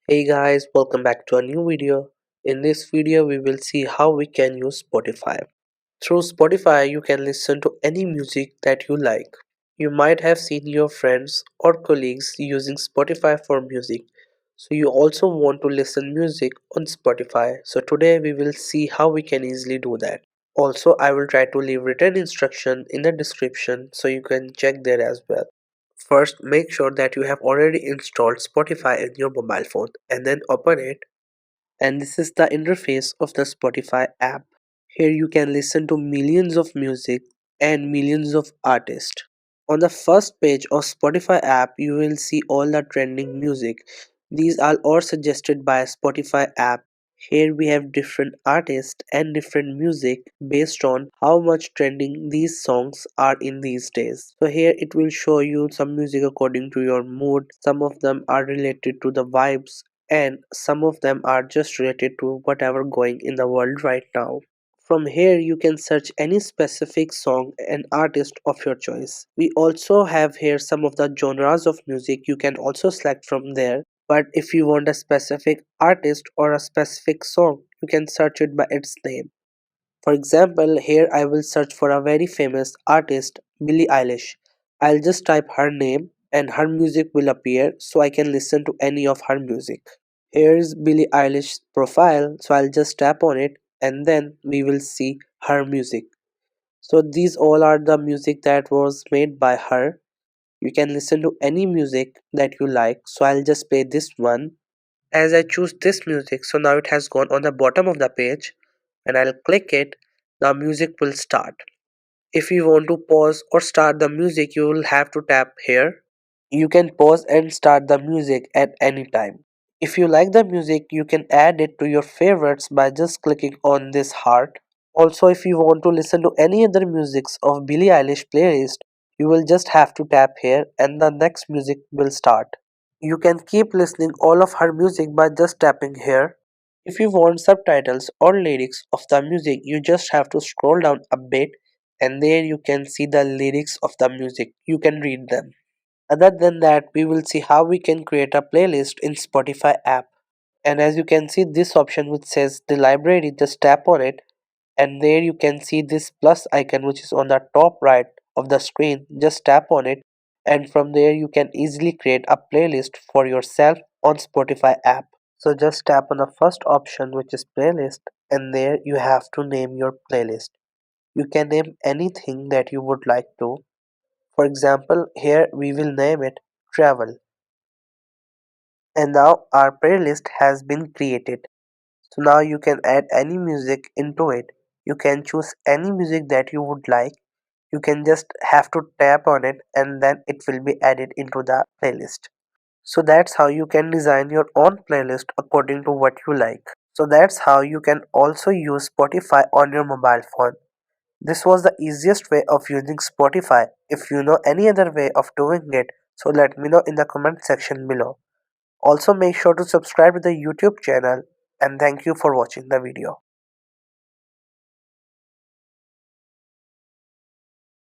Hey guys, welcome back to a new video. In this video, we will see how we can use Spotify. Through Spotify, you can listen to any music that you like. You might have seen your friends or colleagues using Spotify for music. So you also want to listen music on Spotify. So today we will see how we can easily do that. Also, I will try to leave written instruction in the description so you can check there as well. First, make sure that you have already installed Spotify in your mobile phone and then open it. And this is the interface of the Spotify app. Here you can listen to millions of music and millions of artists. On the first page of Spotify app, you will see all the trending music. These are all suggested by Spotify app. Here we have different artists and different music based on how much trending these songs are in these days. So here it will show you some music according to your mood. Some of them are related to the vibes and some of them are just related to whatever going in the world right now. From here you can search any specific song and artist of your choice. We also have here some of the genres of music you can also select from there. But if you want a specific artist or a specific song, you can search it by its name. For example, here I will search for a very famous artist, Billie Eilish. I'll just type her name and her music will appear so I can listen to any of her music. Here is Billie Eilish's profile, so I'll just tap on it and then we will see her music. So these all are the music that was made by her. You can listen to any music that you like, so I'll just play this one. As I choose this music, so now it has gone on the bottom of the page and I'll click it, the music will start. If you want to pause or start the music, you will have to tap here. You can pause and start the music at any time. If you like the music, you can add it to your favorites by just clicking on this heart. Also, if you want to listen to any other musics of Billie Eilish playlist, you will just have to tap here and the next music will start. You can keep listening all of her music by just tapping here. If you want subtitles or lyrics of the music, you just have to scroll down a bit and there you can see the lyrics of the music. You can read them. Other than that, we will see how we can create a playlist in Spotify app. And as you can see this option which says the library, just tap on it and there you can see this plus icon which is on the top right of the screen. Just tap on it and from there you can easily create a playlist for yourself on Spotify app. So just tap on the first option which is playlist and there you have to name your playlist. You can name anything that you would like to. For example, here we will name it travel. And now our playlist has been created. So now you can add any music into it. You can choose any music that you would like. You can just have to tap on it and then it will be added into the playlist. So that's how you can design your own playlist according to what you like. So that's how you can also use Spotify on your mobile phone. This was the easiest way of using Spotify. If you know any other way of doing it, so let me know in the comment section below. Also make sure to subscribe to the YouTube channel and thank you for watching the video.